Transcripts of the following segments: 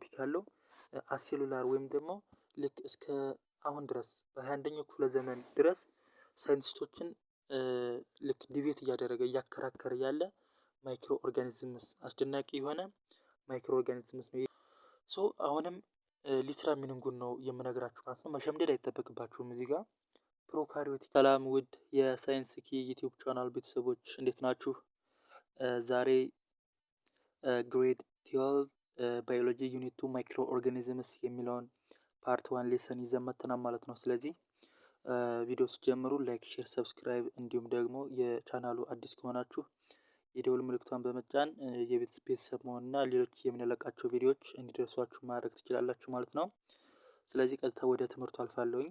ቶፒክ አለው። አሴሉላር ወይም ደግሞ ልክ እስከ አሁን ድረስ በ21ኛው ክፍለ ዘመን ድረስ ሳይንቲስቶችን ልክ ዲቤት እያደረገ እያከራከረ ያለ ማይክሮ ኦርጋኒዝምስ አስደናቂ የሆነ ማይክሮ ኦርጋኒዝምስ ነው። ሶ አሁንም ሊትራል ሚኒንጉን ነው የምነግራችሁ ማለት ነው። መሸምደድ አይጠበቅባችሁም እዚህ ጋር ፕሮካሪዮቲክ። ሰላም ውድ የሳይንስ ኪ ዩቲዩብ ቻናል ቤተሰቦች እንዴት ናችሁ? ዛሬ ግሬድ 12 ባዮሎጂ ዩኒት 2 ማይክሮ ኦርጋኒዝምስ የሚለውን ፓርት 1 ሌሰን ይዘን መጥተናል ማለት ነው። ስለዚህ ቪዲዮ ሲጀምሩ ላይክ፣ ሼር፣ ሰብስክራይብ እንዲሁም ደግሞ የቻናሉ አዲስ ከሆናችሁ የደውል ምልክቷን በመጫን የቤተሰብ መሆንና ሌሎች የምንለቃቸው ቪዲዮዎች እንዲደርሷችሁ ማድረግ ትችላላችሁ ማለት ነው። ስለዚህ ቀጥታ ወደ ትምህርቱ አልፋለሁኝ።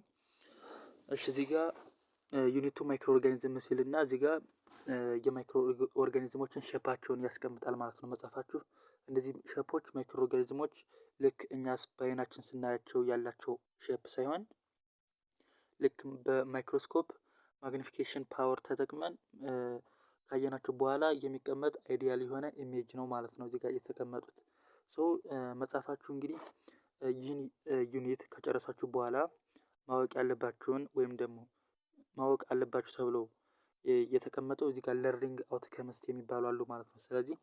እሺ እዚህ ጋር ዩኒቱ ማይክሮ ኦርጋኒዝም ሲልና እዚህ ጋር የማይክሮ ኦርጋኒዝሞችን ሼፓቸውን ያስቀምጣል ማለት ነው መጽሐፋችሁ። እነዚህ ሼፖች ማይክሮ ኦርጋኒዝሞች ልክ እኛስ በአይናችን ስናያቸው ያላቸው ሼፕ ሳይሆን ልክ በማይክሮስኮፕ ማግኒፊኬሽን ፓወር ተጠቅመን ካየናቸው በኋላ የሚቀመጥ አይዲያል የሆነ ኢሜጅ ነው ማለት ነው እዚህ ጋር የተቀመጡት። ሶ መጽሐፋችሁ እንግዲህ ይህን ዩኒት ከጨረሳችሁ በኋላ ማወቅ ያለባችሁን ወይም ደግሞ ማወቅ አለባችሁ ተብሎ የተቀመጠው እዚህ ጋር ለርኒንግ አውትከምስ የሚባሉ አሉ ማለት ነው። ስለዚህ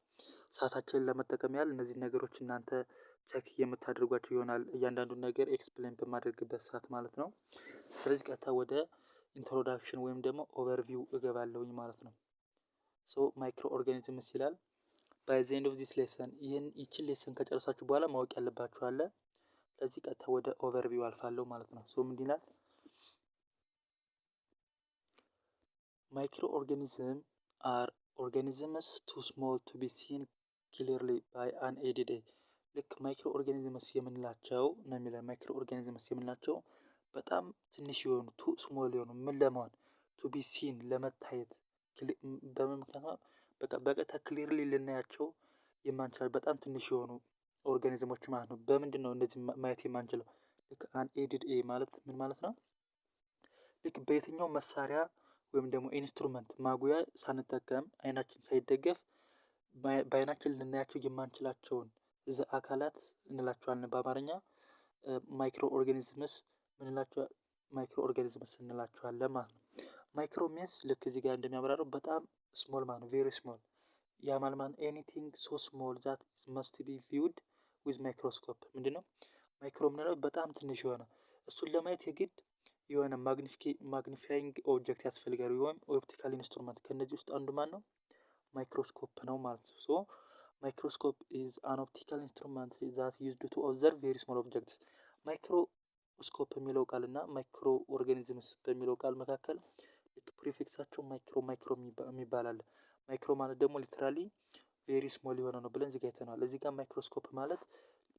ሰዓታችንን ለመጠቀም ያህል እነዚህን ነገሮች እናንተ ቼክ የምታደርጓቸው ይሆናል እያንዳንዱን ነገር ኤክስፕሌን በማድረግበት ሰዓት ማለት ነው። ስለዚህ ቀጥታ ወደ ኢንትሮዳክሽን ወይም ደግሞ ኦቨርቪው እገባለሁኝ ማለት ነው። ሶ ማይክሮ ኦርጋኒዝምስ ይላል። ባይ ዘ ኤንድ ኦፍ ዚስ ሌሰን ይችን ሌሰን ከጨረሳችሁ በኋላ ማወቅ ያለባችሁ አለ። ስለዚህ ቀጥታ ወደ ኦቨርቪው አልፋለሁ ማለት ነው። ሶ ምንድን ይላል? ማይክሮ ኦርጋኒዝም አር ኦርጋኒዝምስ ቱ ስሞል ቱ ቢ ሲን ክሊርሊ ባይ አን ኤድድ አይ። ልክ ማይክሮ ኦርጋኒዝምስ የምንላቸው ነው የሚለው። ማይክሮ ኦርጋኒዝምስ የምንላቸው በጣም ትንሽ የሆኑ ቱ ስሞል የሆኑ ምን ለመሆን ቱ ቢ ሲን ለመታየት በምን ምክንያት በቃ በቀጥታ ክሊርሊ ልናያቸው የማንችላል በጣም ትንሽ የሆኑ ኦርጋኒዝሞች ማለት ነው። በምንድን ነው እንደዚህ ማየት የማንችለው? ልክ አን ኤድድ ኤ ማለት ምን ማለት ነው? ልክ በየትኛው መሳሪያ ወይም ደግሞ ኢንስትሩመንት ማጉያ ሳንጠቀም አይናችን ሳይደገፍ በአይናችን ልናያቸው የማንችላቸውን እዛ አካላት እንላቸዋለን በአማርኛ ማይክሮ ኦርጋኒዝምስ ምንላቸው ማይክሮ ኦርጋኒዝምስ እንላቸዋለን ማለት ነው። ማይክሮ ሚንስ ልክ እዚህ ጋር እንደሚያብራራው በጣም ስሞል ማለት ነው። ቬሪ ስሞል ያ ማለት ኤኒቲንግ ሶ ስሞል ዛት መስት ቢ ቪውድ ዊዝ ማይክሮስኮፕ። ምንድነው ማይክሮ ምንለው? በጣም ትንሽ የሆነ እሱን ለማየት የግድ የሆነ ማግኒፋይንግ ኦብጀክት ያስፈልጋል ወይም ኦፕቲካል ኢንስትሩመንት። ከነዚህ ውስጥ አንዱ ማን ነው? ማይክሮስኮፕ ነው ማለት ነው። ሶ ማይክሮስኮፕ ኢዝ አን ኦፕቲካል ኢንስትሩመንት ዛት ዩዝድ ቱ ኦብዘርቭ ቬሪ ስሞል ኦብጀክትስ። ማይክሮስኮፕ የሚለው ቃል እና ማይክሮ ኦርጋኒዝምስ በሚለው ቃል መካከል ፕሪፊክሳቸው ማይክሮ የሚባል አለ። ማይክሮ ማለት ደግሞ ሊትራሊ ቬሪ ስሞል የሆነ ነው ብለን እዚህ ጋር አይተናል። እዚህ ጋር ማይክሮስኮፕ ማለት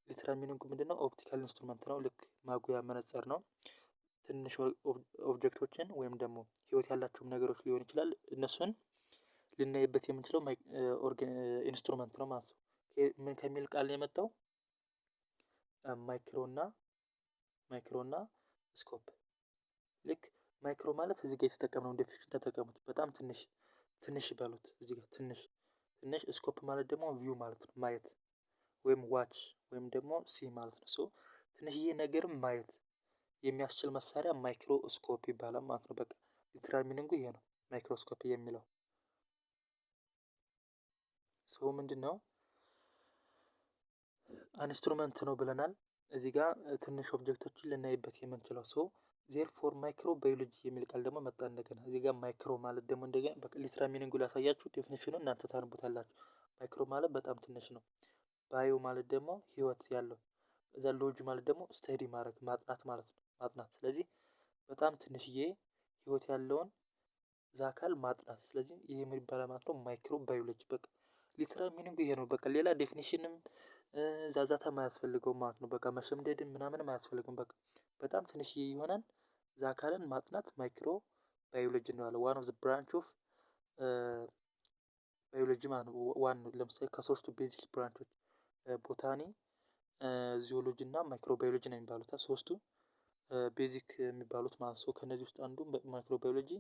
ሊትራል ሚኒንጉ ምንድነው? ኦፕቲካል ኢንስትሩመንት ነው። ልክ ማጉያ መነጽር ነው። ትንሽ ኦብጀክቶችን ወይም ደግሞ ህይወት ያላቸውም ነገሮች ሊሆን ይችላል እነሱን ልናይበት የምንችለው ኢንስትሩመንት ነው ማለት ነው። ምን ከሚል ቃል የመጣው? ማይክሮ እና ስኮፕ። ልክ ማይክሮ ማለት እዚህ ጋር የተጠቀምነው ዴፊኒሽን ተጠቀሙት። በጣም ትንሽ በሉት እዚህ ጋር ትንሽ። ስኮፕ ማለት ደግሞ ቪው ማለት ነው ማየት ወይም ዋች ወይም ደግሞ ሲ ማለት ነው። ሶ ትንሽዬ ነገርም ማየት የሚያስችል መሳሪያ ማይክሮስኮፕ ይባላል ማለት ነው። በቃ ሊትራል ሚኒንጉ ይሄ ነው ማይክሮስኮፕ የሚለው። ሶ ምንድነው ኢንስትሩመንት ነው ብለናል። እዚህ ጋር ትንሽ ኦብጀክቶችን ልናይበት የምንችለው። ሶ ዜር ፎር ማይክሮ ባዮሎጂ የሚል ቃል ደግሞ መጣ እንደገና። እዚህ ጋር ማይክሮ ማለት ደግሞ እንደገና በቃ ሊትራል ሚኒንጉ ላሳያችሁ፣ ዴፊኒሽኑን እናንተ ታነቡታላችሁ። ማይክሮ ማለት በጣም ትንሽ ነው። ባዮ ማለት ደግሞ ህይወት ያለው፣ እዛ ሎጂ ማለት ደግሞ ስተዲ ማድረግ ማጥናት ማለት ነው። ማጥናት ስለዚህ በጣም ትንሽዬ ህይወት ያለውን እዛ አካል ማጥናት። ስለዚህ ይሄ ምን ይባላል ማለት ነው? ማይክሮ ባዮሎጂ። በቃ ሊትራል ሚኒንጉ ይሄ ነው። በቃ ሌላ ዴፊኒሽንም ዛዛታም አያስፈልገውም ማለት ነው። በቃ መሸምደድም ምናምንም አያስፈልገውም። በቃ በጣም ትንሽዬ የሆነን እዛ አካልን ማጥናት ማይክሮ ባዮሎጂ እንለዋለን። ዋን ኦፍ ዘ ብራንች ኦፍ ባዮሎጂ ማለት ነው። ዋን ለምሳሌ ከሶስቱ ቤዚክ ብራንቾች ቦታኒ፣ ዚዮሎጂ እና ማይክሮ ባዮሎጂ ነው የሚባሉት ሶስቱ ቤዚክ የሚባሉት ማለት ነው። ከነዚህ ውስጥ አንዱ ማይክሮ ባዮሎጂ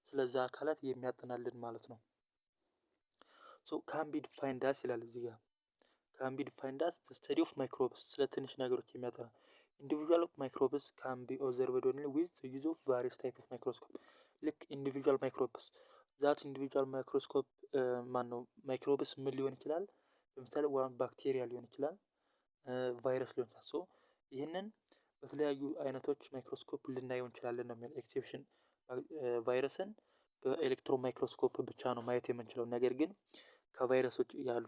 ስለዛ አካላት የሚያጠናልን ማለት ነው። ሶ ካን ቢ ዲፋይንድ አስ ይላል እዚህ ጋር ካን ቢ ዲፋይንድ አስ ዘ ስተዲ ኦፍ ማይክሮብስ ስለ ትንሽ ነገሮች የሚያጠና ኢንዲቪዥዋል ማይክሮብስ ካን ቢ ኦብዘርቭድ ኦንሊ ዊዝ ዘ ዩዝ ኦፍ ቫሪየስ ታይፕ ኦፍ ማይክሮስኮፕ። ልክ ኢንዲቪዥዋል ማይክሮብስ ዛት ኢንዲቪዥዋል ማይክሮስኮፕ ማን ነው ማይክሮብስ ምን ሊሆን ይችላል? ለምሳሌ ዋን ባክቴሪያ ሊሆን ይችላል፣ ቫይረስ ሊሆን ይችላል። ሶ ይህንን በተለያዩ አይነቶች ማይክሮስኮፕ ልናየው እንችላለን ነው የሚለው። ኤክሴፕሽን ቫይረስን በኤሌክትሮን ማይክሮስኮፕ ብቻ ነው ማየት የምንችለው። ነገር ግን ከቫይረስ ውጭ ያሉ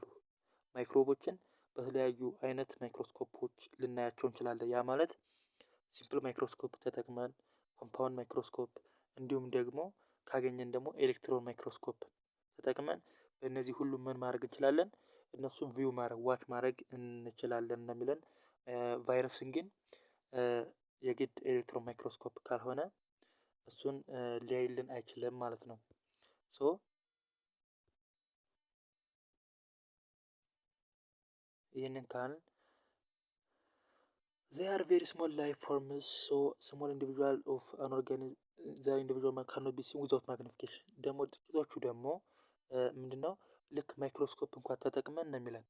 ማይክሮቦችን በተለያዩ አይነት ማይክሮስኮፖች ልናያቸው እንችላለን። ያ ማለት ሲምፕል ማይክሮስኮፕ ተጠቅመን፣ ኮምፓውንድ ማይክሮስኮፕ እንዲሁም ደግሞ ካገኘን ደግሞ ኤሌክትሮን ማይክሮስኮፕ ተጠቅመን በእነዚህ ሁሉ ምን ማድረግ እንችላለን? እነሱን ቪው ማድረግ ዋች ማድረግ እንችላለን ነው የሚለን። ቫይረስን ግን የግድ ኤሌክትሮን ማይክሮስኮፕ ካልሆነ እሱን ሊያይልን አይችልም ማለት ነው። ሶ ይህንን ካልን they are very small life forms so small individual of an organism the individual cannot be seen without magnification። ደግሞ ጥቂቶቹ ደግሞ ምንድነው ልክ ማይክሮስኮፕ እንኳን ተጠቅመን ነው የሚለን።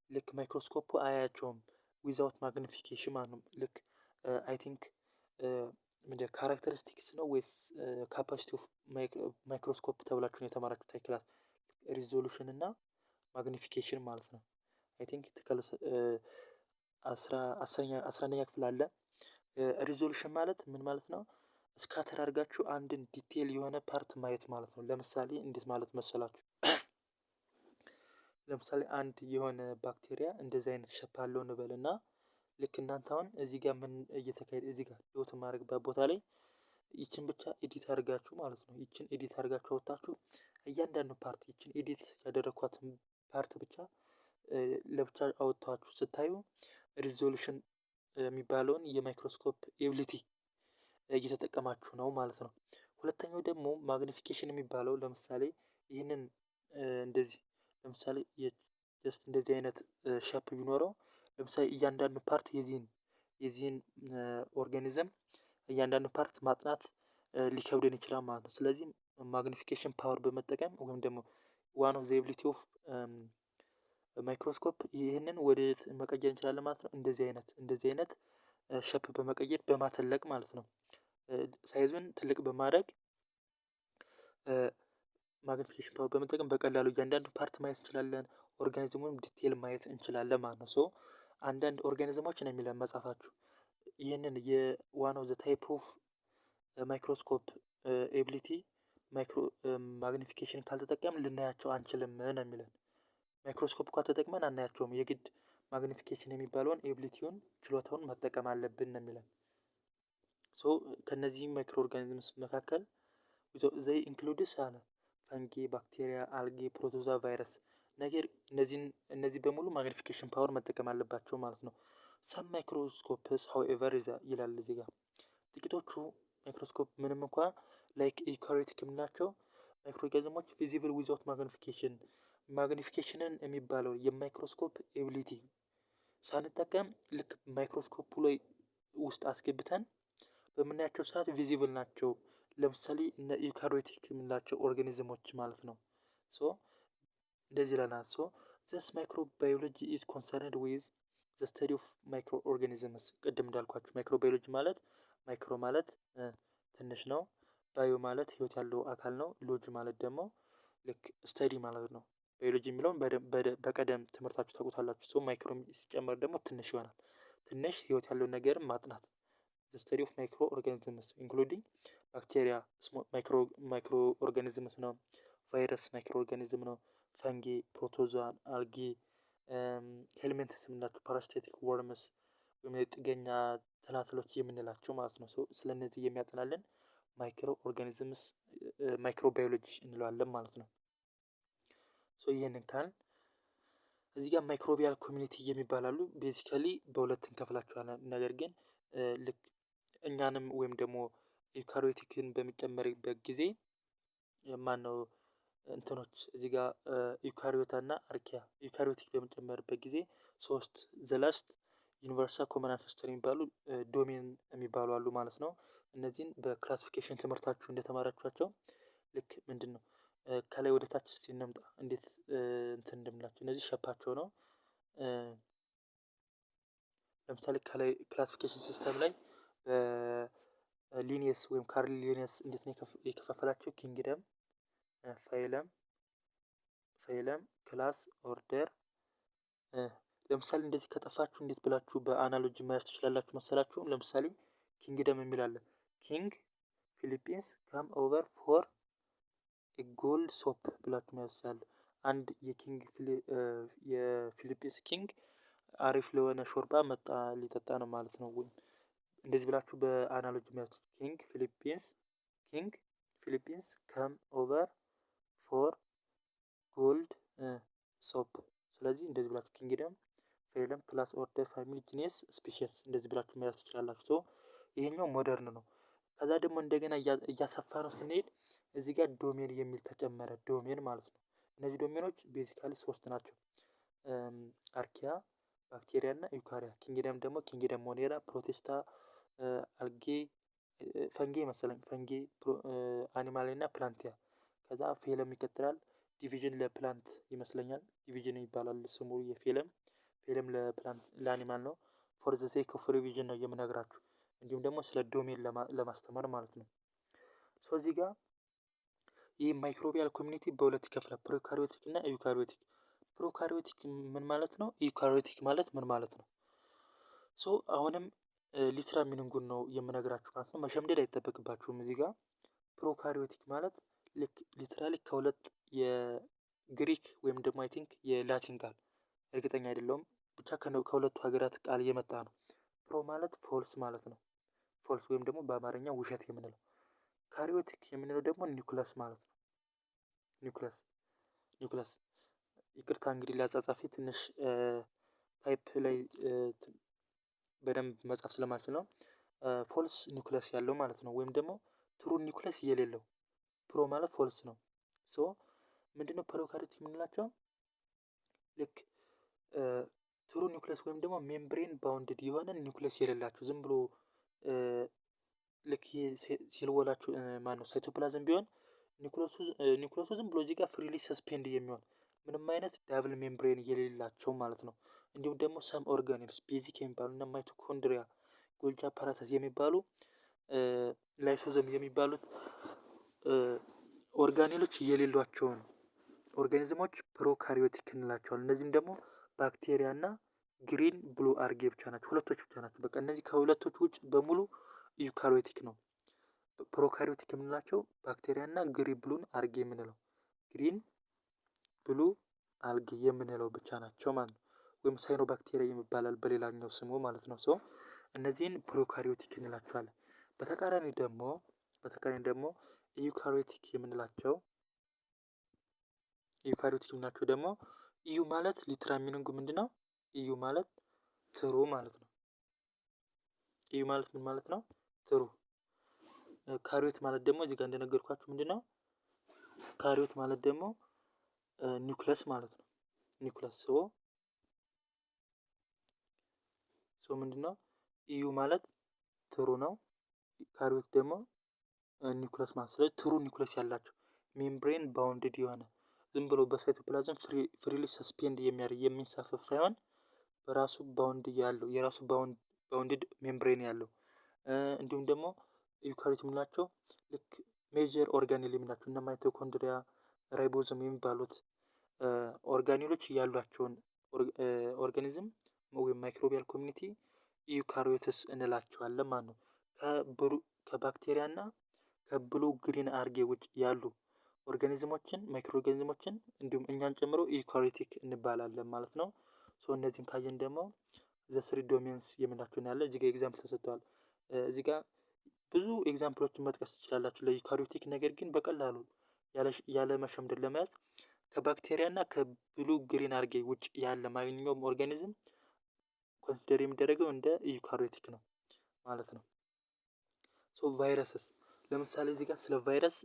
ልክ ማይክሮስኮፑ አያቸውም ዊዛውት ማግኒፊኬሽን ማለት ነው። ልክ አይ ቲንክ ምንድነው ካራክተሪስቲክስ ነው ወይስ ካፓሲቲ ኦፍ ማይክሮስኮፕ ተብላችሁ ነው የተማራችሁት ክላስ? ሪዞሉሽን እና ማግኒፊኬሽን ማለት ነው። አይ ቲንክ አስረኛ ክፍል አለ። ሪዞሉሽን ማለት ምን ማለት ነው? ስካተር አድርጋችሁ አንድን ዲቴል የሆነ ፓርት ማየት ማለት ነው። ለምሳሌ እንዴት ማለት መሰላችሁ? ለምሳሌ አንድ የሆነ ባክቴሪያ እንደዚህ አይነት ሸፕ አለው እንበልና ልክ እናንተ አሁን እዚህ ጋር ምን እየተካሄደ እዚህ ጋር ዶት ማድረግበት ቦታ ላይ ይችን ብቻ ኤዲት አድርጋችሁ ማለት ነው። ይችን ኤዲት አድርጋችሁ አወጣችሁ እያንዳንዱ ፓርት ይችን ኤዲት ያደረኳትን ፓርት ብቻ ለብቻ አወጣችሁ ስታዩ ሪዞሉሽን የሚባለውን የማይክሮስኮፕ ኤቢሊቲ እየተጠቀማችሁ ነው ማለት ነው። ሁለተኛው ደግሞ ማግኒፊኬሽን የሚባለው ለምሳሌ ይህንን እንደዚህ ለምሳሌ ጀስት እንደዚህ አይነት ሸፕ ቢኖረው ለምሳሌ እያንዳንዱ ፓርት የዚህን ኦርጋኒዝም እያንዳንዱ ፓርት ማጥናት ሊከብደን ይችላል ማለት ነው። ስለዚህ ማግኒፊኬሽን ፓወር በመጠቀም ወይም ደግሞ ዋን ኦፍ ዘ ኤቢሊቲ ኦፍ ማይክሮስኮፕ ይህንን ወደ መቀየር እንችላለን ማለት ነው። እንደዚህ አይነት ሸፕ በመቀየር በማተለቅ ማለት ነው። ሳይዙን ትልቅ በማድረግ ማግኒፊኬሽን ፓወር በመጠቀም በቀላሉ እያንዳንዱ ፓርት ማየት እንችላለን። ኦርጋኒዝሙን ዲቴል ማየት እንችላለን ማለት ነው። ሶ አንዳንድ ኦርጋኒዝሞች ነው የሚለን መጽሐፋችሁ ይህንን የዋን ኦፍ ዘ ታይፕ ኦፍ ማይክሮስኮፕ ኤቢሊቲ ማግኒፊኬሽን ካልተጠቀምን ልናያቸው አንችልም ነው የሚለን። ማይክሮስኮፕ እንኳን ተጠቅመን አናያቸውም። የግድ ማግኒፊኬሽን የሚባለውን ኤቢሊቲውን ችሎታውን መጠቀም አለብን ነው የሚለን። ሶ ከነዚህም ማይክሮ ኦርጋኒዝምስ መካከል ዘይ ኢንክሉድስ አለ ፈንጊ፣ ባክቴሪያ፣ አልጌ፣ ፕሮቶዛ፣ ቫይረስ ነገር እነዚህ በሙሉ ማግኒፊኬሽን ፓወር መጠቀም አለባቸው ማለት ነው። ሰም ማይክሮስኮፕስ ሃውኤቨር ይላል እዚህ ጋር። ጥቂቶቹ ማይክሮስኮፕ ምንም እንኳ ላይክ ኢካሪዮቲክ የምንላቸው ማይክሮ ኦርጋኒዝሞች ቪዚብል ዊዛውት ማግኒፊኬሽን ማግኒፊኬሽንን የሚባለው የማይክሮስኮፕ ኤቢሊቲ ሳንጠቀም ልክ ማይክሮስኮፑ ላይ ውስጥ አስገብተን በምናያቸው ሰዓት ቪዚብል ናቸው። ለምሳሌ እነ ኢካሪዮቲክ የምንላቸው ኦርጋኒዝሞች ማለት ነው። ሶ እንደዚህ ይለናል። ሶ ዘስ ማይክሮ ባዮሎጂ ኢዝ ኮንሰርንድ ዊዝ ዘ ስተዲ ኦፍ ማይክሮ ኦርጋኒዝምስ። ቅድም እንዳልኳችሁ ማይክሮ ባዮሎጂ ማለት ማይክሮ ማለት ትንሽ ነው። ባዮ ማለት ህይወት ያለው አካል ነው። ሎጂ ማለት ደግሞ ልክ ስተዲ ማለት ነው። ባዮሎጂ የሚለውን በቀደም ትምህርታችሁ ታውቁታላችሁ። ሶ ማይክሮ ሲጨመር ደግሞ ትንሽ ይሆናል። ትንሽ ህይወት ያለው ነገርን ማጥናት ዘ ስተዲ ኦፍ ማይክሮ ኦርጋኒዝምስ ኢንክሉዲንግ ባክቴሪያ ማይክሮ ኦርጋኒዝምስ ነው። ቫይረስ ማይክሮ ኦርጋኒዝም ነው። ፈንጊ፣ ፕሮቶዛን፣ አልጊ፣ ሄልሜንትስ የምንላቸው ፓራስቴቲክ ወርምስ ወይም የጥገኛ ትላትሎች የምንላቸው ማለት ነው። ስለ እነዚህ የሚያጠናልን ማይክሮ ኦርጋኒዝምስ ማይክሮ ባዮሎጂ እንለዋለን ማለት ነው። ሶ ይህንን ካልን እዚህ ጋር ማይክሮቢያል ኮሚኒቲ የሚባላሉ ቤዚካሊ በሁለት እንከፍላቸዋለን። ነገር ግን ልክ እኛንም ወይም ደግሞ ዩካሪዮቲክን በሚጨመርበት ጊዜ ማነው እንትኖች እዚህ ጋር ዩካሪዮታ እና አርኪያ ዩካሪዮቲክ በሚጨመርበት ጊዜ ሶስት ዘላስት ዩኒቨርሳል ኮመን አንሰስተር የሚባሉ ዶሜን የሚባሉ አሉ ማለት ነው። እነዚህን በክላሲፊኬሽን ትምህርታችሁ እንደተማራችኋቸው ልክ ምንድን ነው ከላይ ወደ ታች እስቲ እንምጣ እንዴት እንትን እንደምላቸው። እነዚህ ሸፓቸው ነው። ለምሳሌ ከላይ ክላሲፊኬሽን ሲስተም ላይ ሊኒየስ ወይም ካርል ሊኒየስ እንዴት ነው የከፋፈላቸው? ኪንግደም፣ ፋይለም፣ ክላስ፣ ኦርደር። ለምሳሌ እንደዚህ ከጠፋችሁ እንዴት ብላችሁ በአናሎጂ መያዝ ትችላላችሁ መሰላችሁ? ለምሳሌ ኪንግደም የሚል አለ። ኪንግ ፊሊፒንስ ካም ኦቨር ፎር ጎልድ ሶፕ ብላችሁ መያዝ ትችላለ። አንድ የፊሊፒንስ ኪንግ አሪፍ ለሆነ ሾርባ መጣ ሊጠጣ ነው ማለት ነው። እንደዚህ ብላችሁ በአናሎጂ መያዝ ኪንግ ፊሊፒንስ ካም ኦቨር ፎር ጎልድ ሶፕ። ስለዚህ እንደዚህ ብላችሁ ኪንግደም፣ ፋይለም፣ ክላስ፣ ኦርደር፣ ፋሚሊ፣ ጂኒየስ፣ ስፒሺስ እንደዚህ ብላችሁ መያዝ ትችላላችሁ። ይሄኛው ሞደርን ነው። ከዛ ደግሞ እንደገና እያሰፋ ነው ስንሄድ እዚህ ጋር ዶሜን የሚል ተጨመረ። ዶሜን ማለት ነው። እነዚህ ዶሜኖች ቤዚካሊ 3 ናቸው። አርኪያ፣ ባክቴሪያ እና ዩካሪያ። ኪንግደም ደግሞ ኪንግደም ሞኔራ፣ ፕሮቴስታ፣ አልጌ፣ ፈንጌ መሰለኝ፣ ፈንጌ፣ አኒማል እና ፕላንቲያ። ከዛ ፌለም ይቀጥላል። ዲቪዥን ለፕላንት ይመስለኛል፣ ዲቪዥን ይባላል ስሙ የፌለም። ፌለም ለፕላንት ለአኒማል ነው። ፎር ዘ ሴክ ኦፍ ሪቪዥን ነው የምነግራችሁ፣ እንዲሁም ደግሞ ስለ ዶሜን ለማስተማር ማለት ነው። ሶ እዚህ ጋር ይህ ማይክሮቢያል ኮሚኒቲ በሁለት ይከፍላል፣ ፕሮካሪዮቲክ እና ዩካሪዮቲክ። ፕሮካሪዮቲክ ምን ማለት ነው? ዩካሪዮቲክ ማለት ምን ማለት ነው? ሶ አሁንም ሊትራ ሚኒንጉን ነው የምነግራችሁ ማለት ነው። መሸምደድ አይጠበቅባችሁም። እዚህ ጋር ፕሮካሪዮቲክ ማለት ልክ ሊትራሊ ከሁለት የግሪክ ወይም ደግሞ አይ ቲንክ የላቲን ቃል እርግጠኛ አይደለሁም፣ ብቻ ከሁለቱ ሀገራት ቃል የመጣ ነው። ፕሮ ማለት ፎልስ ማለት ነው። ፎልስ ወይም ደግሞ በአማርኛ ውሸት የምንለው። ካሪዮቲክ የምንለው ደግሞ ኒውክለስ ማለት ነው። ኒውክለስ ይቅርታ እንግዲህ ላጻጻፊ ትንሽ ታይፕ ላይ በደንብ መጻፍ ስለማልችል ነው። ፎልስ ኒውክለስ ያለው ማለት ነው፣ ወይም ደግሞ ትሩ ኒውክለስ የሌለው። ፕሮ ማለት ፎልስ ነው። ሶ ምንድነው ፕሮካሪዮቲክ የምንላቸው? ልክ ትሩ ኒውክለስ ወይም ደግሞ ሜምብሬን ባውንድድ የሆነ ኒውክለስ የሌላቸው ዝም ብሎ ልክ ሴል ወላችሁ ማነው ሳይቶፕላዝም ቢሆን ኒውክለሱ ዝም ብሎ እዚህ ጋር ፍሪሊ ሰስፔንድ የሚሆን ምንም አይነት ዳብል ሜምብሬን የሌላቸው ማለት ነው። እንዲሁም ደግሞ ሰም ኦርጋኒልስ ቤዚክ የሚባሉ እና ማይቶኮንድሪያ፣ ጎልጂ አፓራተስ የሚባሉ ላይሶዘም የሚባሉት ኦርጋኔሎች የሌሏቸውን ኦርጋኒዝሞች ፕሮካሪዮቲክ እንላቸዋለን። እነዚህም ደግሞ ባክቴሪያ እና ግሪን ብሉ አርጌ ብቻ ናቸው። ሁለቶች ብቻ ናቸው። በቃ እነዚህ ከሁለቶች ውጭ በሙሉ ዩካሪዮቲክ ነው። ፕሮካሪዮቲክ የምንላቸው ባክቴሪያ እና ግሪን ብሉን አርጌ የምንለው ግሪን ብሉ አልጌ የምንለው ብቻ ናቸው ማለት ነው። ወይም ሳይኖ ባክቴሪያ የሚባላል በሌላኛው ስሙ ማለት ነው። ሰው እነዚህን ፕሮካሪዮቲክ እንላቸዋለን። በተቃራኒ ደግሞ ዩካሪዮቲክ የምንላቸው ደግሞ ኢዩ ማለት ሊትራ ሚኒንጉ ምንድነው? ኢዩ ማለት ትሩ ማለት ነው። ኢዩ ማለት ምን ማለት ነው? ትሩ። ካሪዮት ማለት ደግሞ እዚህ ጋር እንደነገርኳችሁ ምንድነው? ካሪዮት ማለት ደግሞ ኒውክለስ ማለት ነው። ኒውክለስ ሶ ምንድነው? ኢዩ ማለት ትሩ ነው። ካሪዮት ደግሞ ኒውክለስ ማለት። ስለዚህ ትሩ ኒውክለስ ያላቸው ሜምብሬን ባውንድድ የሆነ ዝም ብሎ በሳይቶፕላዝም ፍሪሊ ሰስፔንድ የሚያደርግ የሚንሳፈፍ ሳይሆን በራሱ ባውንድ ያለው የራሱ ባውንድድ ሜምብሬን ያለው እንዲሁም ደግሞ ዩካሪዮት የምንላቸው ልክ ሜጀር ኦርጋኔል የምንላቸው እና ማይቶኮንድሪያ፣ ራይቦዞም የሚባሉት ኦርጋኔሎች ያሏቸውን ኦርጋኒዝም ወይም ማይክሮቢያል ኮሚኒቲ ዩካሪዮትስ እንላቸዋለን ማለት ነው። ከባክቴሪያ እና ከብሉ ግሪን አርጌ ውጭ ያሉ ኦርጋኒዝሞችን ማይክሮ ኦርጋኒዝሞችን እንዲሁም እኛን ጨምሮ ዩካሪዮቲክ እንባላለን ማለት ነው። ሶ እነዚህን ካየን ደግሞ ዘ ስሪ ዶሜንስ የምናቸው ያለ እዚህ ጋር ኤግዛምፕል ተሰጥቷል። እዚህ ጋር ብዙ ኤግዛምፕሎችን መጥቀስ ትችላላችሁ ለዩካሪዮቲክ። ነገር ግን በቀላሉ ያለ መሸምደድ ለመያዝ ከባክቴሪያ እና ከብሉ ግሪን አርጌ ውጭ ያለ ማንኛውም ኦርጋኒዝም ኮንሲደር የሚደረገው እንደ ዩካሪዮቲክ ነው ማለት ነው። ሶ ቫይረስስ ለምሳሌ እዚህ ጋር ስለ ቫይረስ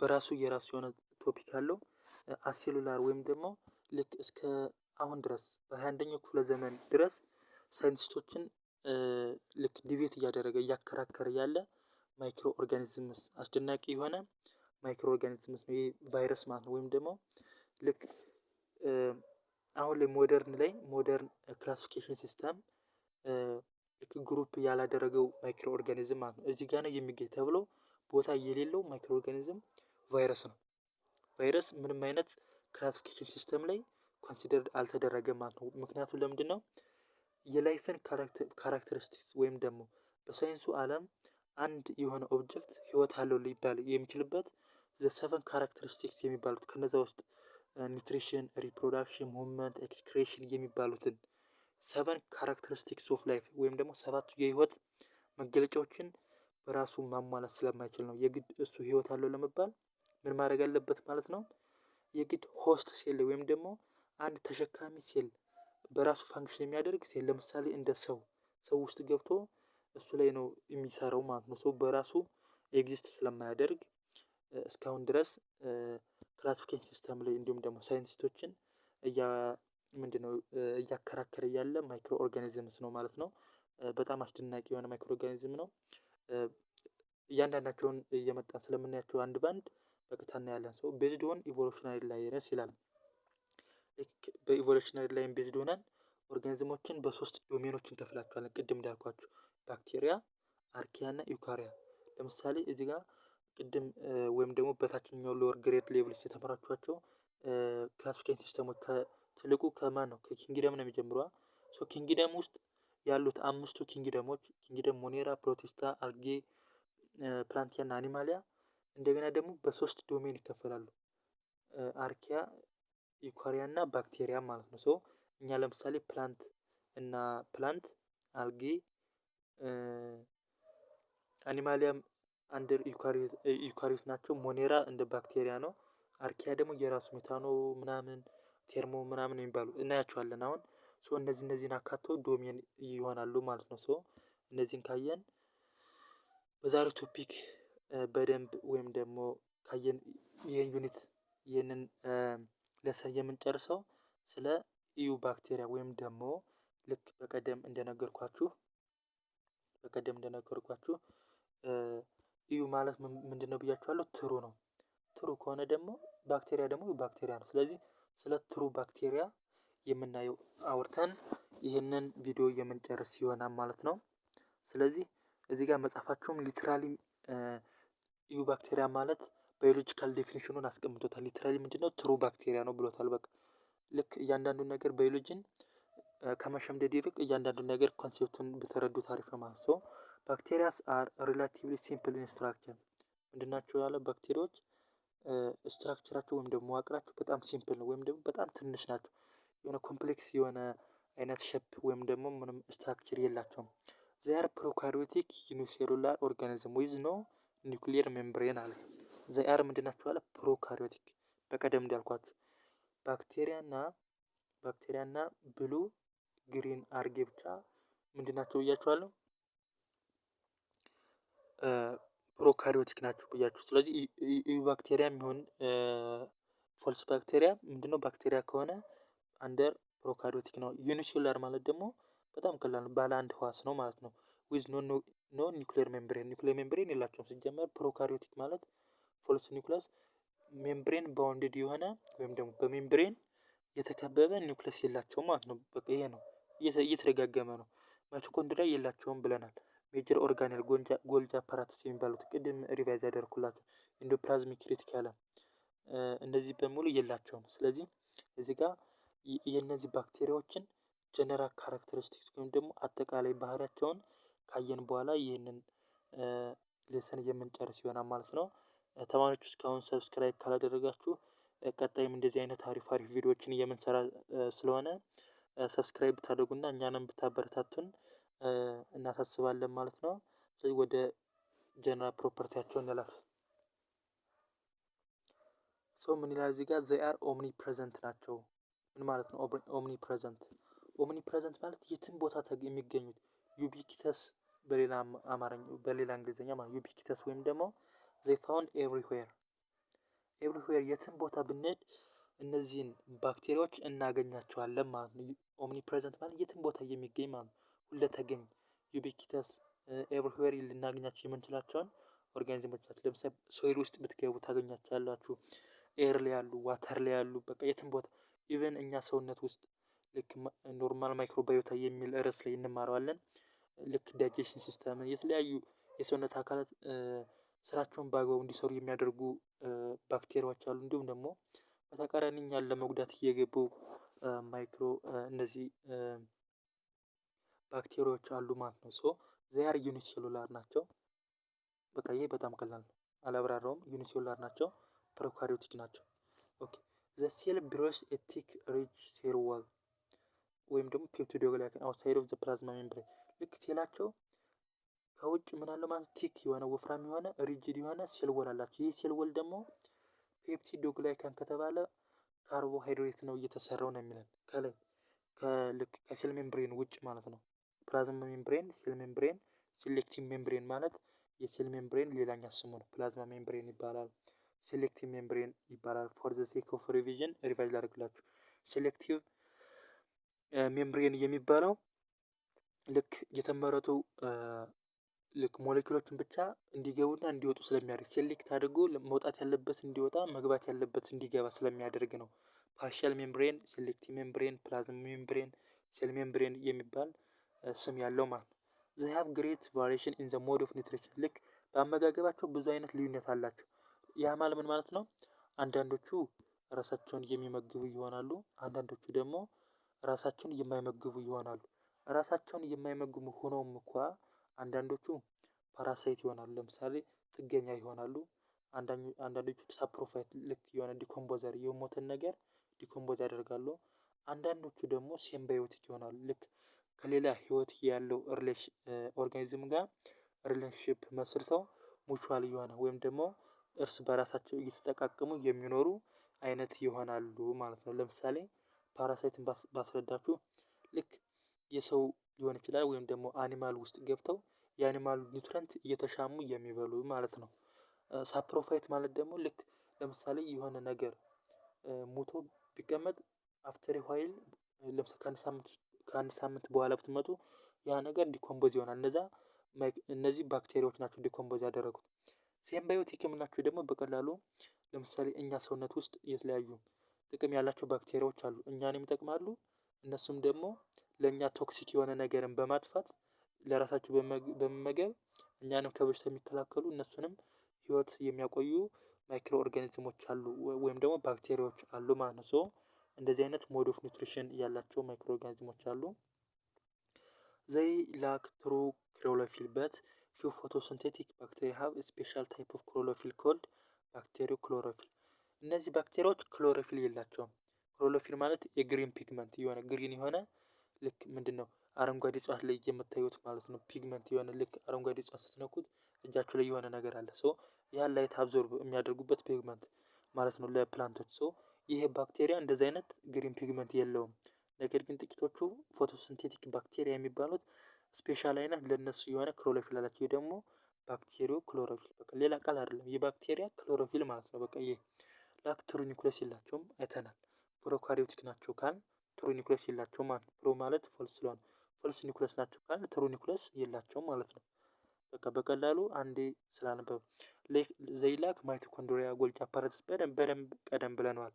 በራሱ የራሱ የሆነ ቶፒክ አለው። አሴሉላር ወይም ደግሞ ልክ እስከ አሁን ድረስ በ21ኛው ክፍለ ዘመን ድረስ ሳይንቲስቶችን ልክ ዲቤት እያደረገ እያከራከረ ያለ ማይክሮ ኦርጋኒዝምስ አስደናቂ የሆነ ማይክሮ ኦርጋኒዝምስ ነው ይሄ ቫይረስ ማለት ነው። ወይም ደግሞ ልክ አሁን ላይ ሞደርን ክላሲፊኬሽን ሲስተም ልክ ግሩፕ ያላደረገው ማይክሮ ኦርጋኒዝም ማለት ነው። እዚህ ጋር ነው የሚገኝ ተብሎ ቦታ የሌለው ማይክሮ ኦርጋኒዝም ቫይረስ ነው። ቫይረስ ምንም አይነት ክላሲፊኬሽን ሲስተም ላይ ኮንሲደር አልተደረገም ማለት ነው። ምክንያቱም ለምንድን ነው የላይፍን ካራክተሪስቲክስ ወይም ደግሞ በሳይንሱ ዓለም አንድ የሆነ ኦብጀክት ህይወት አለው ሊባል የሚችልበት ዘ ሰቨን ካራክተሪስቲክስ የሚባሉት ከነዛ ውስጥ ኒውትሪሽን፣ ሪፕሮዳክሽን፣ ሙቭመንት፣ ኤክስክሬሽን የሚባሉትን ሰቨን ካራክተሪስቲክስ ኦፍ ላይፍ ወይም ደግሞ ሰባቱ የህይወት መገለጫዎችን በራሱ ማሟላት ስለማይችል ነው የግድ እሱ ህይወት አለው ለመባል ምን ማድረግ አለበት ማለት ነው። የግድ ሆስት ሴል ወይም ደግሞ አንድ ተሸካሚ ሴል በራሱ ፋንክሽን የሚያደርግ ሴል ለምሳሌ እንደ ሰው ውስጥ ገብቶ እሱ ላይ ነው የሚሰራው ማለት ነው። ሰው በራሱ ኤግዚስት ስለማያደርግ እስካሁን ድረስ ክላሲፊኬሽን ሲስተም ላይ እንዲሁም ደግሞ ሳይንቲስቶችን እያከራከረ ያለ ማይክሮ ኦርጋኒዝምስ ነው ማለት ነው። በጣም አስደናቂ የሆነ ማይክሮ ኦርጋኒዝም ነው። እያንዳንዳቸውን እየመጣን ስለምናያቸው አንድ ባንድ በቀጥታ እናያለን። ሰው ቤዝድ ኦን ኢቮሉሽናሪ ላይነስ ይላል። በኢቮሉሽናሪ ላይን ቤዝድ ሆነን ኦርጋኒዝሞችን በሶስት ዶሜኖች እንከፍላቸዋለን። ቅድም እንዳልኳችሁ ባክቴሪያ፣ አርኪያ እና ዩካሪያ። ለምሳሌ እዚህ ጋር ቅድም ወይም ደግሞ በታችኛው ሎወር ግሬድ ሌቭልስ የተማራችኋቸው ክላሲፊኬሽን ሲስተሞች ከትልቁ ከማን ነው ከኪንግደም ነው የሚጀምረው። ሶ ኪንግደም ውስጥ ያሉት አምስቱ ኪንግደሞች ኪንግደም ሞኔራ፣ ፕሮቲስታ፣ አልጌ፣ ፕላንቲያ እና አኒማሊያ እንደገና ደግሞ በሶስት ዶሜን ይከፈላሉ። አርኪያ፣ ዩካሪያ እና ባክቴሪያ ማለት ነው። ሶ እኛ ለምሳሌ ፕላንት አልጌ አኒማሊያም አንደር ዩካሪዮት ናቸው። ሞኔራ እንደ ባክቴሪያ ነው። አርኪያ ደግሞ የራሱ ሜታኖ ምናምን ቴርሞ ምናምን የሚባሉ እናያቸዋለን። አሁን ሶ እነዚህን አካቶ ዶሜን ይሆናሉ ማለት ነው። ሶ እነዚህን ካየን በዛሬው ቶፒክ በደንብ ወይም ደግሞ ካየን ይህን ዩኒት ይህንን ለሰን የምንጨርሰው ስለ ኢዩ ባክቴሪያ ወይም ደግሞ ልክ በቀደም እንደነገርኳችሁ ኢዩ ማለት ምንድነው ብያችኋለሁ? ትሩ ነው። ትሩ ከሆነ ደግሞ ባክቴሪያ ደግሞ ባክቴሪያ ነው። ስለዚህ ስለ ትሩ ባክቴሪያ የምናየው አውርተን ይህንን ቪዲዮ የምንጨርስ ይሆናል ማለት ነው። ስለዚህ እዚህ ጋር መጽሐፋችሁም ሊትራሊ ኢዩ ባክቴሪያ ማለት ባዮሎጂካል ዴፊኒሽኑን አስቀምጦታል። ሊትራሊ ምንድነው ትሩ ባክቴሪያ ነው ብሎታል። በቃ ልክ እያንዳንዱን ነገር ባዮሎጂን ከመሸምደድ ይልቅ እያንዳንዱን ነገር ኮንሴፕቱን ብትረዱት አሪፍ ነው ማለት ነው። ባክቴሪያስ አር ሪላቲቭሊ ሲምፕል ኢን ስትራክቸር ምንድናቸው ያለ ባክቴሪያዎች ስትራክቸራቸው ወይም ደግሞ መዋቅራቸው በጣም ሲምፕል ነው ወይም ደግሞ በጣም ትንሽ ናቸው። የሆነ ኮምፕሌክስ የሆነ አይነት ሼፕ ወይም ደግሞ ምንም ስትራክቸር የላቸውም። ዜይ አር ፕሮካሪዮቲክ ዩኒሴሉላር ኦርጋኒዝም ዊዝ ኖ ኒውክሊየር ሜምብሬን አለ። ዜይ አር ምንድናቸው አለ ፕሮካሪዮቲክ በቀደም እንዳልኳችሁ ባክቴሪያና ብሉ ግሪን አርጌ ብቻ ምንድናቸው ብያችኋለሁ ፕሮካሪዮቲክ ናቸው ብያችሁ። ስለዚህ ኢዩ ባክቴሪያ የሚሆን ፎልስ ባክቴሪያ ምንድነው ባክቴሪያ ከሆነ አንደር ፕሮካሪዮቲክ ነው። ዩኒሴሉላር ማለት ደግሞ በጣም ቀላል ነው፣ ባለ አንድ ህዋስ ነው ማለት ነው። ዊዝ ኖ ኒውክሊየር ሜምብሬን የላቸውም ሲጀመር። ፕሮካሪዮቲክ ማለት ፎልስ ኒውክለስ ሜምብሬን ባውንድድ የሆነ ወይም ደግሞ በሜምብሬን የተከበበ ኒውክለስ የላቸውም ማለት ነው። በቃ ይሄ ነው፣ እየተደጋገመ ነው። ማይቶኮንድሪያ የላቸውም ብለናል። ሜጀር ኦርጋኔል ጎልጂ አፓራተስ የሚባሉት ቅድም ሪቫይዝ ያደረኩላችሁ ኢንዶፕላዝሚክ ሬቲኩለም እነዚህ በሙሉ የላቸውም። ስለዚህ እዚህ ጋር የእነዚህ ባክቴሪያዎችን ጀነራል ካራክተሪስቲክስ ወይም ደግሞ አጠቃላይ ባህሪያቸውን ካየን በኋላ ይህንን ሌሰን የምንጨርስ ይሆናል ማለት ነው። ተማሪዎች እስካሁን ሰብስክራይብ ካላደረጋችሁ ቀጣይም እንደዚህ አይነት አሪፍ ቪዲዮዎችን የምንሰራ ስለሆነ ሰብስክራይብ ብታደርጉና እኛንም ብታበረታቱን እናሳስባለን ማለት ነው። ስለዚህ ወደ ጀነራል ፕሮፐርቲያቸው እንለፍ። ሶ ምን ይላል እዚህ ጋር ዜይ አር ኦምኒ ፕሬዘንት ናቸው። ምን ማለት ነው ኦምኒ ፕሬዘንት? ኦምኒ ፕሬዘንት ማለት የትም ቦታ የሚገኙት ዩቢኪተስ በሌላ እንግሊዝኛ ማለት ዩቢኪተስ ወይም ደግሞ ዜይ ፋውንድ ኤቭሪዌር የትም ቦታ ብንሄድ እነዚህን ባክቴሪያዎች እናገኛቸዋለን ማለት ነው። ኦምኒ ፕሬዘንት ማለት የትም ቦታ የሚገኝ ማለት ነው። ሁለተገኝ ዩቢኪተስ ኤቭሪዌር ልናገኛቸው የምንችላቸውን ኦርጋኒዝሞች ናቸው። ለምሳሌ ሶይል ውስጥ ብትገቡ ታገኛቸዋላችሁ። ኤር ላይ ያሉ፣ ዋተር ላይ ያሉ፣ በቃ የትም ቦታ ኢቨን እኛ ሰውነት ውስጥ ልክ ኖርማል ማይክሮባዮታ የሚል ርዕስ ላይ እንማረዋለን። ልክ ዳይጀሽን ሲስተም የተለያዩ የሰውነት አካላት ስራቸውን በአግባቡ እንዲሰሩ የሚያደርጉ ባክቴሪያዎች አሉ። እንዲሁም ደግሞ በተቃራኒ እኛን ለመጉዳት እየገቡ ማይክሮ እነዚህ ባክቴሪያዎች አሉ ማለት ነው። ሶ ዜያር ዩኒሴሉላር ናቸው። በቃ ይሄ በጣም ቀላል ነው፣ አላብራራውም። ዩኒሴሉላር ናቸው፣ ፕሮካሪዮቲክ ናቸው። ኦኬ ዘ ሴል ብሮስ ኤ ቲክ ሪጅ ሴል ዋል ወይም ደግሞ ፔፕቲዶግላይካን አውትሳይድ ኦፍ ዘ ፕላዝማ ሜምብሬን። ልክ ሴላቸው ከውጭ ምን አለ ማለት ቲክ የሆነ ወፍራም የሆነ ሪጅድ የሆነ ሴል ወል አላቸው። ይህ ሴል ወል ደግሞ ፔፕቲዶግላይካን ከተባለ ካርቦሃይድሬት ነው እየተሰራው ነው የሚለን ከላይ ከልክ ከሴል ሜምብሬን ውጭ ማለት ነው። ፕላዝማ ሜምብሬን፣ ሴል ሜምብሬን፣ ሴሌክቲቭ ሜምብሬን ማለት የሴል ሜምብሬን ሌላኛ ስሙ ነው። ፕላዝማ ሜምብሬን ይባላል፣ ሴሌክቲቭ ሜምብሬን ይባላል። ፎር ዘ ሴክ ኦፍ ሪቪዥን ሪቫይዝ ላድርግላችሁ። ሴሌክቲቭ ሜምብሬን የሚባለው ልክ የተመረጡ ልክ ሞሌኪሎችን ብቻ እንዲገቡና እንዲወጡ ስለሚያደርግ ሴሌክት አድርጎ መውጣት ያለበት እንዲወጣ መግባት ያለበት እንዲገባ ስለሚያደርግ ነው። ፓርሻል ሜምብሬን፣ ሴሌክቲቭ ሜምብሬን፣ ፕላዝማ ሜምብሬን፣ ሴል ሜምብሬን የሚባል ስም ያለው ማለት ነው። ዘይ ሃቭ ግሬት ቫሪዬሽን ኢን ዘ ሞድ ኦፍ ኒውትሪሽን። ልክ በአመጋገባቸው ብዙ አይነት ልዩነት አላቸው። ያ ማለት ምን ማለት ነው? አንዳንዶቹ ራሳቸውን የሚመግቡ ይሆናሉ፣ አንዳንዶቹ ደግሞ ራሳቸውን የማይመግቡ ይሆናሉ። ራሳቸውን የማይመግቡ ሆነውም እንኳ አንዳንዶቹ ፓራሳይት ይሆናሉ። ለምሳሌ ጥገኛ ይሆናሉ። አንዳንዶቹ ሳፕሮፋይት ልክ የሆነ ዲኮምፖዘር የሞተን ነገር ዲኮምፖዝ ያደርጋሉ። አንዳንዶቹ ደግሞ ሲምባዮቲክ ይሆናሉ። ልክ ከሌላ ህይወት ያለው ኦርጋኒዝም ጋር ሪሌሽንሺፕ መስርተው ሙቹዋል የሆነ ወይም ደግሞ እርስ በራሳቸው እየተጠቃቀሙ የሚኖሩ አይነት ይሆናሉ ማለት ነው። ለምሳሌ ፓራሳይትን ባስረዳችሁ ልክ የሰው ሊሆን ይችላል ወይም ደግሞ አኒማል ውስጥ ገብተው የአኒማል ኒውትረንት እየተሻሙ የሚበሉ ማለት ነው። ሳፕሮፋይት ማለት ደግሞ ልክ ለምሳሌ የሆነ ነገር ሙቶ ቢቀመጥ አፍተር ዋይል ለምሳሌ ከአንድ ሳምንት በኋላ ብትመጡ ያ ነገር ዲኮምፖዝ ይሆናል። እነዚህ ባክቴሪያዎች ናቸው ዲኮምፖዝ ያደረጉት። ሲምባዮቲክ የምናቸው ደግሞ በቀላሉ ለምሳሌ እኛ ሰውነት ውስጥ የተለያዩ ጥቅም ያላቸው ባክቴሪያዎች አሉ። እኛንም ይጠቅማሉ፣ እነሱም ደግሞ ለእኛ ቶክሲክ የሆነ ነገርን በማጥፋት ለራሳቸው በመመገብ እኛንም ከበሽታ የሚከላከሉ እነሱንም ህይወት የሚያቆዩ ማይክሮ ኦርጋኒዝሞች አሉ ወይም ደግሞ ባክቴሪያዎች አሉ ማለት ነው። ሶ እንደዚህ አይነት ሞድ ኦፍ ኒውትሪሽን ያላቸው ማይክሮ ኦርጋኒዝሞች አሉ። ዘይ ላክ ትሩ ክሎሮፊል በት ፊው ፎቶሲንቴቲክ ባክቴሪያ ሃቭ ስፔሻል ታይፕ ኦፍ ክሎሮፊል ኮልድ ባክቴሪዮ ክሎሮፊል። እነዚህ ባክቴሪያዎች ክሎሮፊል የላቸውም። ክሎሮፊል ማለት የግሪን ፒግመንት የሆነ ግሪን የሆነ ልክ ምንድነው አረንጓዴ እጽዋት ላይ የምታዩት ማለት ነው። ፒግመንት የሆነ ልክ አረንጓዴ እጽዋት ስትነኩት እጃችሁ ላይ የሆነ ነገር አለ። ሶ ያን ላይት አብዞርብ የሚያደርጉበት ፒግመንት ማለት ነው ለፕላንቶች። ሶ ይሄ ባክቴሪያ እንደዚህ አይነት ግሪን ፒግመንት የለውም። ነገር ግን ጥቂቶቹ ፎቶሲንቴቲክ ባክቴሪያ የሚባሉት ስፔሻል አይነት ለነሱ የሆነ ክሎሮፊል አላቸው። ይሄ ደግሞ ባክቴሪዮ ክሎሮፊል በቃ ሌላ ቃል አይደለም። የባክቴሪያ ክሎሮፊል ማለት ነው። በቃ ይሄ ላክ ትሩ ኒውክለስ የላቸውም አይተናል። ፕሮካሪዮቲክ ናቸው ካል ትሩ ኒውክለስ የላቸውም ማለት ነው። ፕሮ ማለት ፎልስ ስለሆነ ፎልስ ኒውክለስ ናቸው ካል ትሩ ኒውክለስ የላቸውም ማለት ነው። በቃ በቀላሉ አንዴ ስላነበብ ዘይ ላክ ማይቶኮንድሪያ ጎልጊ አፓራተስ በደንብ ቀደም ብለነዋል።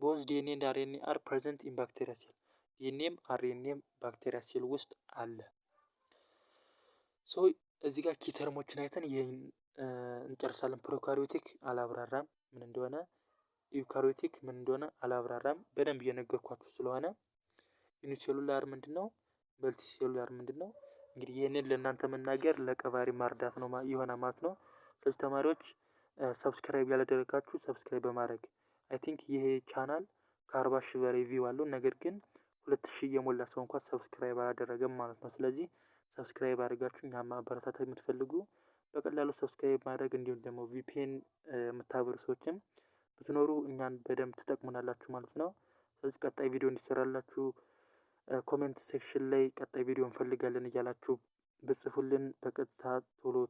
ቦዝ ዲኤንኤ እና አርኤንኤ አር ፕሬዘንት ኢን ባክቴሪያ ሴል። ዲኤንኤም አርኤንኤም ባክቴሪያ ሴል ውስጥ አለ። ሶ እዚህ ጋር ኪ ተርሞችን አይተን ይሄን እንጨርሳለን። ፕሮካሪዮቲክ አላብራራም ምን እንደሆነ፣ ዩካሪዮቲክ ምን እንደሆነ አላብራራም። በደንብ እየነገርኳችሁ ስለሆነ ዩኒሴሉላር ምንድነው፣ መልቲሴሉላር ምንድነው፣ እንግዲህ ይሄንን ለእናንተ መናገር ለቀባሪ ማርዳት ነው ይሆናል ማለት ነው። ስለዚህ ተማሪዎች ሰብስክራይብ ያላደረጋችሁ ሰብስክራይብ በማድረግ አይ ቲንክ ይሄ ቻናል ከ40 ሺህ በላይ ቪው አለው። ነገር ግን 2000 የሞላ ሰው እንኳን ሰብስክራይብ አላደረገም ማለት ነው። ስለዚህ ሰብስክራይብ አድርጋችሁ እኛን ማበረታታት የምትፈልጉ በቀላሉ ሰብስክራይብ ማድረግ እንዲሁም ደግሞ ቪፒኤን የምታበሩ ሰዎችም ብትኖሩ እኛን በደንብ ትጠቅሙናላችሁ ማለት ነው። ስለዚህ ቀጣይ ቪዲዮ እንዲሰራላችሁ ኮሜንት ሴክሽን ላይ ቀጣይ ቪዲዮ እንፈልጋለን እያላችሁ ብጽፉልን በቀጥታ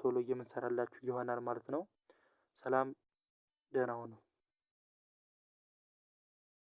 ቶሎ የምንሰራላችሁ ይሆናል ማለት ነው። ሰላም፣ ደህና ሁኑ።